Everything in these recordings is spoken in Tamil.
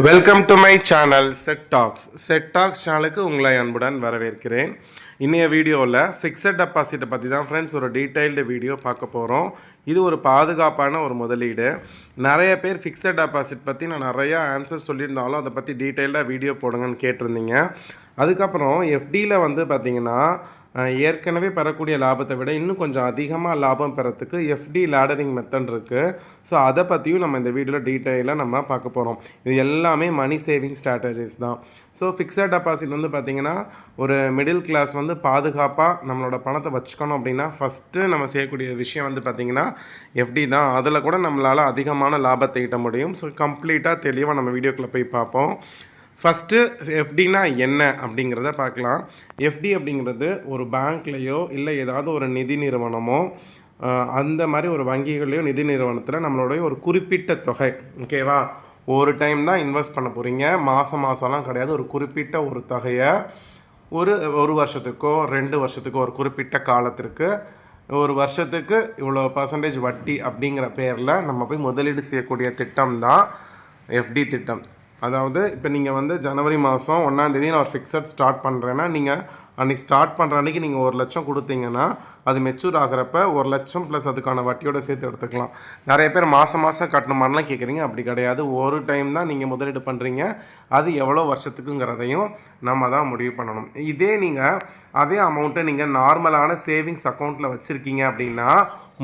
Welcome to my channel set tax சேனலுக்கு உங்களை அன்புடன் வரவேற்கிறேன். இன்றைய வீடியோவில் ஃபிக்ஸட் டெபாசிட்டை பற்றி தான் ஃப்ரெண்ட்ஸ் ஒரு டீட்டெயில்டு வீடியோ பார்க்க போகிறோம். இது ஒரு பாதுகாப்பான ஒரு முதலீடு. நிறைய பேர் ஃபிக்ஸட் டெபாசிட் பற்றி நான் நிறையா ஆன்சர் சொல்லியிருந்தாலும் அதை பற்றி டீட்டெயில்டாக வீடியோ போடுங்கன்னு கேட்டிருந்தீங்க. அதுக்கப்புறம் எஃப்டியில் வந்து பார்த்திங்கன்னா ஏற்கனவே பெறக்கூடிய லாபத்தை விட இன்னும் கொஞ்சம் அதிகமாக லாபம் பெறத்துக்கு எஃப்டி லேடரிங் மெத்தட் இருக்குது. ஸோ அதை பற்றியும் நம்ம இந்த வீடியோவில் டீட்டெயிலாக நம்ம பார்க்க போகிறோம். இது எல்லாமே மணி சேவிங் ஸ்ட்ராட்டஜிஸ் தான். ஸோ ஃபிக்ஸட் டெபாசிட் வந்து பார்த்திங்கன்னா ஒரு மிடில் கிளாஸ் வந்து பாதுகாப்பாக நம்மளோட பணத்தை வச்சுக்கணும் அப்படின்னா ஃபஸ்ட்டு நம்ம செய்யக்கூடிய விஷயம் வந்து பார்த்திங்கன்னா எஃப்டி தான். அதில் கூட நம்மளால் அதிகமான லாபத்தை ஈட்ட முடியும். ஸோ கம்ப்ளீட்டாக தெளிவாக நம்ம வீடியோக்குள்ளே போய் பார்ப்போம். ஃபஸ்ட்டு எஃப்டினா என்ன அப்படிங்கிறத பார்க்கலாம். எஃப்டி அப்படிங்கிறது ஒரு பேங்க்லேயோ இல்லை ஏதாவது ஒரு நிதி நிறுவனமோ அந்த மாதிரி ஒரு வங்கிகளையோ நிதி நிறுவனத்தில் நம்மளுடைய ஒரு குறிப்பிட்ட தொகை, ஓகேவா, ஒரு டைம் தான் இன்வெஸ்ட் பண்ண போகிறீங்க. மாதம்லாம் கிடையாது. ஒரு குறிப்பிட்ட ஒரு தொகையை ஒரு வருஷத்துக்கோ 2 வருஷத்துக்கோ ஒரு குறிப்பிட்ட காலத்திற்கு ஒரு வருஷத்துக்கு இவ்வளோ பர்சன்டேஜ் வட்டி அப்படிங்கிற பேரில் நம்ம போய் முதலீடு செய்யக்கூடிய திட்டம் தான் எஃப்டி திட்டம். அதாவது இப்போ நீங்கள் வந்து ஜனவரி மாதம் 1ஆம் தேதி நான் ஒரு ஃபிக்ஸட் ஸ்டார்ட் பண்ணுறேன்னா நீங்கள் அன்றைக்கி ஸ்டார்ட் பண்ணுற அன்றைக்கி நீங்கள் 1 லட்சம் கொடுத்தீங்கன்னா அது மெச்சூர் ஆகிறப்ப 1 லட்சம் ப்ளஸ் அதுக்கான வட்டியோட சேர்த்து எடுத்துக்கலாம். நிறைய பேர் மாதம் கட்டணுமான்லாம் கேட்குறீங்க. அப்படி கிடையாது. ஒரு டைம் தான் நீங்கள் முதலீடு பண்ணுறீங்க. அது எவ்வளோ வருஷத்துக்குங்கிறதையும் நம்ம தான் முடிவு பண்ணணும். இதே நீங்கள் அதே அமௌண்ட்டை நீங்கள் நார்மலான சேவிங்ஸ் அக்கௌண்ட்டில் வச்சுருக்கீங்க அப்படின்னா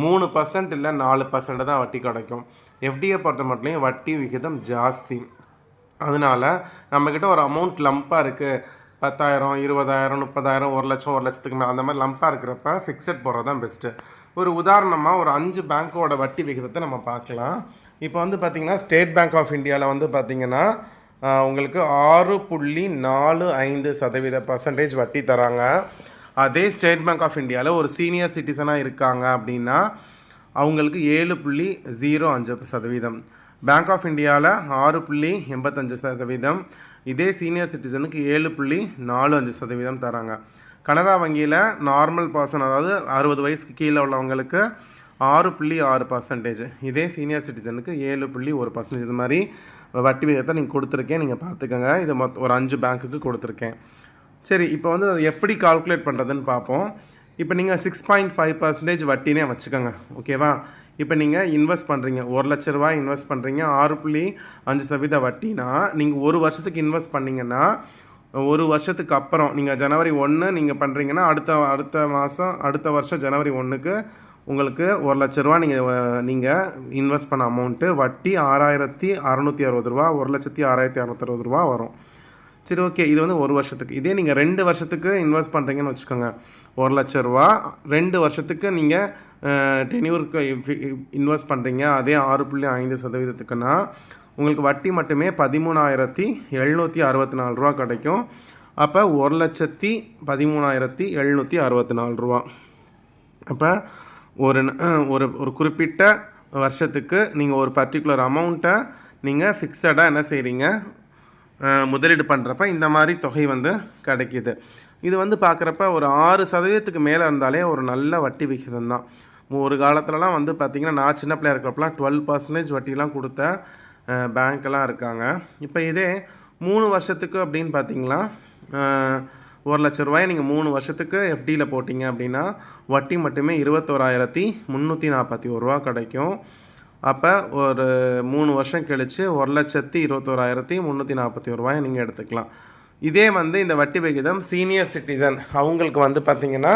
3% இல்லை 4% தான் வட்டி கிடைக்கும். எஃப்டியை பொறுத்த மட்டும் வட்டி விகிதம் ஜாஸ்தி. அதனால் நம்மக்கிட்ட ஒரு அமௌண்ட் லம்பாக இருக்குது, 10,000 20,000 30,000 1 லட்சம் 1 லட்சத்துக்கு மேலே அந்த மாதிரி லம்பாக இருக்கிறப்ப ஃபிக்ஸட் போடுறது தான் பெஸ்ட்டு. ஒரு உதாரணமாக ஒரு 5 பேங்க்கோட வட்டி விகிதத்தை நம்ம பார்க்கலாம். இப்போ வந்து பார்த்திங்கன்னா ஸ்டேட் பேங்க் ஆஃப் இந்தியாவில் வந்து பார்த்திங்கன்னா உங்களுக்கு 6.45% வட்டி தராங்க. அதே ஸ்டேட் பேங்க் ஆஃப் இந்தியாவில் ஒரு சீனியர் சிட்டிசனாக இருக்காங்க அப்படின்னா அவங்களுக்கு 7.05%. பேங்க் ஆஃப் இந்தியாவில் 6.85%. இதே சீனியர் சிட்டிசனுக்கு 7.45% தராங்க. கனரா வங்கியில் நார்மல் பர்சன், அதாவது 60 வயசுக்கு கீழே உள்ளவங்களுக்கு 6.6%. இதே சீனியர் சிட்டிசனுக்கு 7.1%. இது மாதிரி வட்டி விகிதத்தை நீங்கள் கொடுத்துருக்கேன், நீங்கள் பார்த்துக்கோங்க. இது ஒரு 5 பேங்க்குக்கு கொடுத்துருக்கேன். சரி, இப்போ வந்து அதை எப்படி கால்குலேட் பண்ணுறதுன்னு பார்ப்போம். இப்போ நீங்கள் 6.5% வட்டினே வச்சுக்கோங்க, ஓகேவா. இப்போ நீங்கள் இன்வெஸ்ட் பண்ணுறீங்க, 1 லட்ச ரூபாய் இன்வெஸ்ட் பண்ணுறீங்க, 6.5% வட்டினா நீங்கள் ஒரு வருஷத்துக்கு இன்வெஸ்ட் பண்ணிங்கன்னா ஒரு வருஷத்துக்கு அப்புறம் நீங்கள் ஜனவரி 1 நீங்கள் பண்ணுறீங்கன்னா அடுத்த வருஷம் ஜனவரி 1க்கு உங்களுக்கு 1 லட்ச ரூபா நீங்கள் இன்வெஸ்ட் பண்ண அமௌண்ட்டு வட்டி 6,660 ரூபா, 1,06,660 ரூபா வரும். சரி, ஓகே. இது வந்து ஒரு வருஷத்துக்கு. இதே நீங்கள் 2 வருஷத்துக்கு இன்வெஸ்ட் பண்ணுறீங்கன்னு வச்சுக்கோங்க, 1 லட்ச ரூபா 2 வருஷத்துக்கு நீங்கள் டென்யூருக்கு இன்வெஸ்ட் பண்ணுறீங்க, அதே 6.5%க்குன்னா உங்களுக்கு வட்டி மட்டுமே 13,764 ரூபா கிடைக்கும். அப்போ 1,13,764 ரூபா. அப்போ ஒரு குறிப்பிட்ட வருஷத்துக்கு நீங்கள் ஒரு பர்டிகுலர் அமௌண்ட்டை நீங்கள் ஃபிக்ஸடாக என்ன செய்கிறீங்க, முதலீடு பண்ணுறப்ப இந்த மாதிரி தொகை வந்து கிடைக்கிது. இது வந்து பார்க்குறப்ப ஒரு 6% மேலே இருந்தாலே ஒரு நல்ல வட்டி விகிதம் தான். ஒரு காலத்துலலாம் வந்து பார்த்திங்கன்னா நான் சின்ன பிள்ளையா இருக்கிறப்பலாம் 12% வட்டிலாம் கொடுத்த பேங்க்கெல்லாம் இருக்காங்க. இப்போ இதே 3 வருஷத்துக்கு அப்படின்னு பார்த்திங்கன்னா 1 லட்ச ரூபாயை நீங்கள் 3 வருஷத்துக்கு எஃப்டியில் போட்டிங்க அப்படின்னா வட்டி மட்டுமே 21,341 ரூபா கிடைக்கும். அப்போ ஒரு 3 வருஷம் கழித்து 1,21,341 ரூபாயை நீங்கள் எடுத்துக்கலாம். இதே வந்து இந்த வட்டி விகிதம் சீனியர் சிட்டிசன் அவங்களுக்கு வந்து பார்த்திங்கன்னா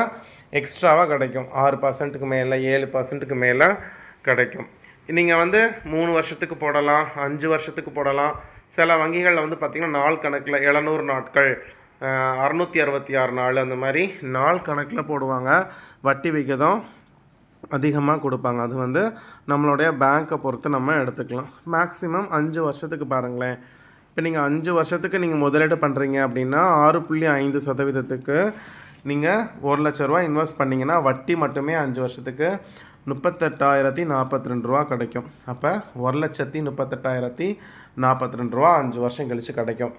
எக்ஸ்ட்ராவாக கிடைக்கும். 6%க்கு மேலே 7%க்கு மேலே கிடைக்கும். நீங்கள் வந்து 3 வருஷத்துக்கு போடலாம், 5 வருஷத்துக்கு போடலாம். சில வங்கிகளில் வந்து பார்த்திங்கன்னா நாள் கணக்கில் 700 நாட்கள், 666 நாள் அந்த மாதிரி நாள் கணக்கில் போடுவாங்க. வட்டி விகிதம் அதிகமாக கொடுப்பாங்க. அது வந்து நம்மளுடைய பேங்க்கை பொறுத்து நம்ம எடுத்துக்கலாம். மேக்ஸிமம் 5 வருஷத்துக்கு பாருங்களேன். இப்போ நீங்கள் 5 வருஷத்துக்கு நீங்கள் முதலீடு பண்ணுறீங்க அப்படின்னா 6.5%க்கு நீங்கள் 1 லட்ச ரூபா இன்வெஸ்ட் பண்ணிங்கன்னா வட்டி மட்டுமே 5 வருஷத்துக்கு 38,042 ரூபா கிடைக்கும். அப்போ 1,38,042 ரூபா 5 வருஷம் கழித்து கிடைக்கும்.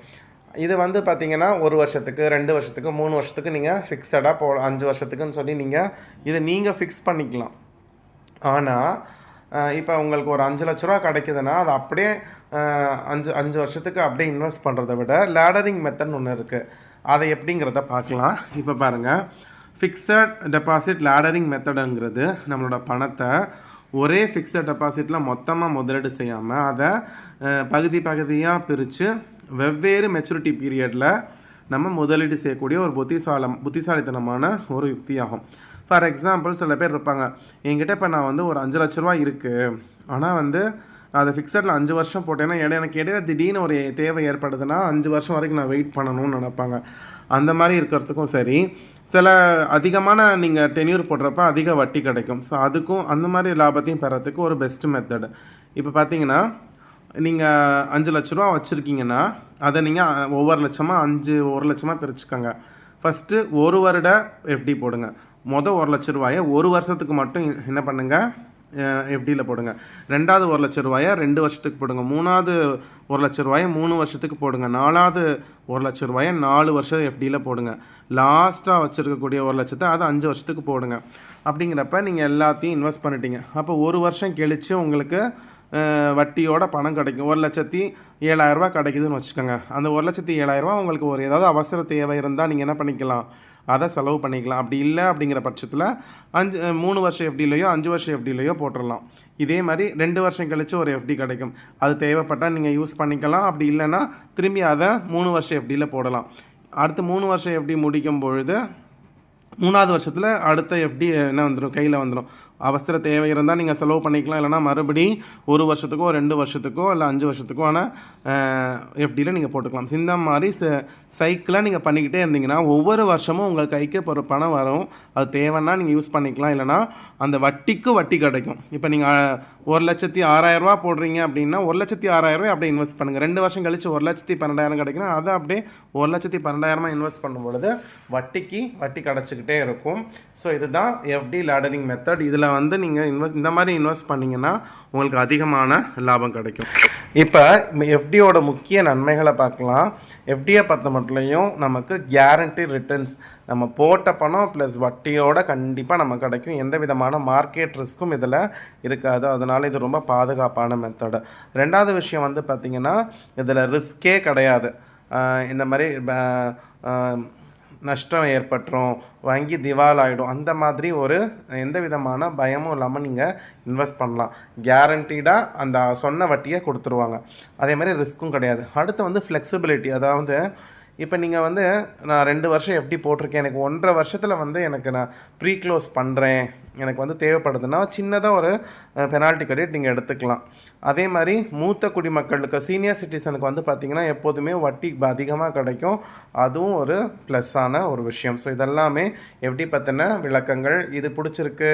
இது வந்து பார்த்திங்கன்னா 1 வருஷத்துக்கு 2 வருஷத்துக்கு 3 வருஷத்துக்கு நீங்கள் ஃபிக்ஸடாக 5 வருஷத்துக்குன்னு சொல்லி இதை நீங்கள் ஃபிக்ஸ் பண்ணிக்கலாம். ஆனால் இப்போ உங்களுக்கு ஒரு 5 லட்ச ரூபா கிடைக்குதுன்னா அது அப்படியே அஞ்சு 5 வருஷத்துக்கு அப்படியே இன்வெஸ்ட் பண்ணுறத விட லேடரிங் மெத்தட்னு ஒன்று இருக்குது. அதை எப்படிங்கிறத பார்க்கலாம். இப்போ பாருங்கள், ஃபிக்ஸட் டெபாசிட் லேடரிங் மெத்தடுங்கிறது நம்மளோட பணத்தை ஒரே ஃபிக்ஸட் டெபாசிட்டில் மொத்தமாக முதலீடு செய்யாமல் அதை பகுதி பகுதியாக பிரித்து வெவ்வேறு மெச்சூரிட்டி பீரியடில் நம்ம முதலீடு செய்யக்கூடிய ஒரு புத்திசாலித்தனமான ஒரு யுக்தியாகும். ஃபார் எக்ஸாம்பிள், சில பேர் இருப்பாங்க, என்கிட்ட இப்போ நான் வந்து ஒரு 5 லட்ச ரூபா இருக்குது, ஆனால் வந்து அதை ஃபிக்ஸடில் 5 வருஷம் போட்டேன்னா எனக்கு இடையில திடீர்னு ஒரு தேவை ஏற்படுதுன்னா 5 வருஷம் வரைக்கும் நான் வெயிட் பண்ணணும்னு நினைப்பாங்க. அந்த மாதிரி இருக்கிறதுக்கும் சரி, சில அதிகமான நீங்கள் டென்யூர் போடுறப்ப அதிக வட்டி கிடைக்கும். ஸோ அதுக்கும் அந்த மாதிரி லாபத்தையும் பெறத்துக்கு ஒரு பெஸ்ட் மெத்தடு. இப்போ பார்த்தீங்கன்னா, நீங்கள் 5 லட்ச ரூபா வச்சுருக்கீங்கன்னா அதை நீங்கள் ஒவ்வொரு லட்சமாக 1 லட்சமாக பிரிச்சுக்கோங்க. ஃபஸ்ட்டு 1 வருட எஃப்டி போடுங்க. 1 லட்ச ரூபாயை 1 வருஷத்துக்கு மட்டும் என்ன பண்ணுங்கள், எஃப்டியில் போடுங்க. 2வது 1 லட்ச ரூபாயை 2 வருஷத்துக்கு போடுங்க. 3வது 1 லட்ச ரூபாயை 3 வருஷத்துக்கு போடுங்க. 4வது 1 லட்ச ரூபாயை 4 வருஷம் எஃப்டியில் போடுங்க. லாஸ்ட்டாக வச்சுருக்கக்கூடிய 1 லட்சத்தை அதை 5 வருஷத்துக்கு போடுங்க. அப்படிங்கிறப்ப நீங்கள் எல்லாத்தையும் இன்வெஸ்ட் பண்ணிட்டீங்க. அப்போ 1 வருஷம் கழித்து உங்களுக்கு வட்டியோட பணம் கிடைக்கும். 1,07,000 கிடைக்குதுன்னு வச்சுக்கோங்க. அந்த 1,07,000 உங்களுக்கு ஒரு ஏதாவது அவசர தேவை இருந்தால் நீங்கள் என்ன பண்ணிக்கலாம், அதை செலவு பண்ணிக்கலாம். அப்படி இல்லை அப்படிங்கிற பட்சத்தில் 3 வருஷம் எஃப்டிலையோ 5 வருஷம் எஃப்டிலையோ போட்டுடலாம். இதே மாதிரி 2 வருஷம் கழித்து ஒரு எஃப்டி கிடைக்கும். அது தேவைப்பட்டால் நீங்கள் யூஸ் பண்ணிக்கலாம். அப்படி இல்லைன்னா திரும்பி அதை 3 வருஷம் எஃப்டியில் போடலாம். அடுத்து 3 வருஷம் எஃப்டி முடிக்கும் பொழுது 3வது வருஷத்தில் அடுத்த எஃப்டி என்ன வந்துடும், கையில் வந்துடும். அவசர தேவை இருந்தால் நீங்கள் செலவு பண்ணிக்கலாம். இல்லைனா மறுபடி 1 வருஷத்துக்கோ 2 வருஷத்துக்கோ இல்லை 5 வருஷத்துக்கோ ஆனால் எஃப்டியில் நீங்கள் போட்டுக்கலாம். இந்த மாதிரி சைக்கிளாக நீங்கள் பண்ணிக்கிட்டே இருந்தீங்கன்னா ஒவ்வொரு வருஷமும் உங்கள் கைக்கு இப்போ ஒரு பணம் வரும். அது தேவைன்னா நீங்கள் யூஸ் பண்ணிக்கலாம். இல்லைனா அந்த வட்டிக்கு வட்டி கிடைக்கும். இப்போ நீங்கள் 1,06,000 போடுறீங்க அப்படின்னா 1,06,000 அப்படியே இன்வெஸ்ட் பண்ணுங்கள். 2 வருஷம் கழிச்சு 1,12,000 கிடைக்கணும். அதை அப்படியே 1,12,000 இன்வெஸ்ட் பண்ணும் பொழுது வட்டி கிடச்சிக்கிட்டே இருக்கும். ஸோ இதுதான் எஃப்டி லேடரிங் மெத்தட். இதில் வந்து நீங்கள் இந்த மாதிரி இன்வெஸ்ட் பண்ணிங்கன்னா உங்களுக்கு அதிகமான லாபம் கிடைக்கும். இப்போ எஃப்டியோட முக்கிய நன்மைகளை பார்க்கலாம். எஃப்டியை பொறுத்த மட்டும் நமக்கு கேரண்டி ரிட்டர்ன்ஸ், நம்ம போட்ட பணம் ப்ளஸ் வட்டியோட கண்டிப்பாக நமக்கு கிடைக்கும். எந்த விதமான மார்க்கெட் ரிஸ்க்கும் இதில் இருக்காது. அதனால் இது ரொம்ப பாதுகாப்பான மெத்தடு. 2வது விஷயம் வந்து பார்த்திங்கன்னா, இதில் ரிஸ்கே கிடையாது. இந்த மாதிரி நஷ்டம் ஏற்பட்டுரும், வங்கி திவால் ஆகிடும், அந்த மாதிரி ஒரு எந்த விதமான பயமும் இல்லாமல் நீங்கள் இன்வெஸ்ட் பண்ணலாம். கேரண்டீடாக அந்த சொன்ன வட்டியை கொடுத்துருவாங்க. அதே மாதிரி ரிஸ்க்கும் கிடையாது. அடுத்து வந்து ஃப்ளெக்சிபிலிட்டி. அதாவது இப்போ நீங்கள் வந்து நான் 2 வருஷம் எஃப்டி போட்டிருக்கேன், எனக்கு 1.5 வருஷத்தில் வந்து எனக்கு நான் ப்ரீ க்ளோஸ் பண்ணுறேன், எனக்கு வந்து தேவைப்படுதுன்னா சின்னதாக ஒரு பெனால்ட்டி கட்டிட்டு நீங்கள் எடுத்துக்கலாம். அதே மாதிரி மூத்த குடிமக்களுக்கு, சீனியர் சிட்டிசனுக்கு வந்து பார்த்திங்கன்னா எப்போதுமே வட்டி அதிகமாக கிடைக்கும். அதுவும் ஒரு ப்ளஸ்ஸான ஒரு விஷயம். ஸோ இதெல்லாமே எஃப்டி பற்றின விளக்கங்கள். இது பிடிச்சிருக்கு,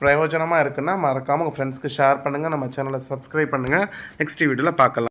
பிரயோஜனமாக இருக்குன்னா மறக்காமல் உங்கள் ஃப்ரெண்ட்ஸ்க்கு ஷேர் பண்ணுங்கள். நம்ம சேனலை சப்ஸ்கிரைப் பண்ணுங்கள். நெக்ஸ்ட் வீடியோவில் பார்க்கலாம்.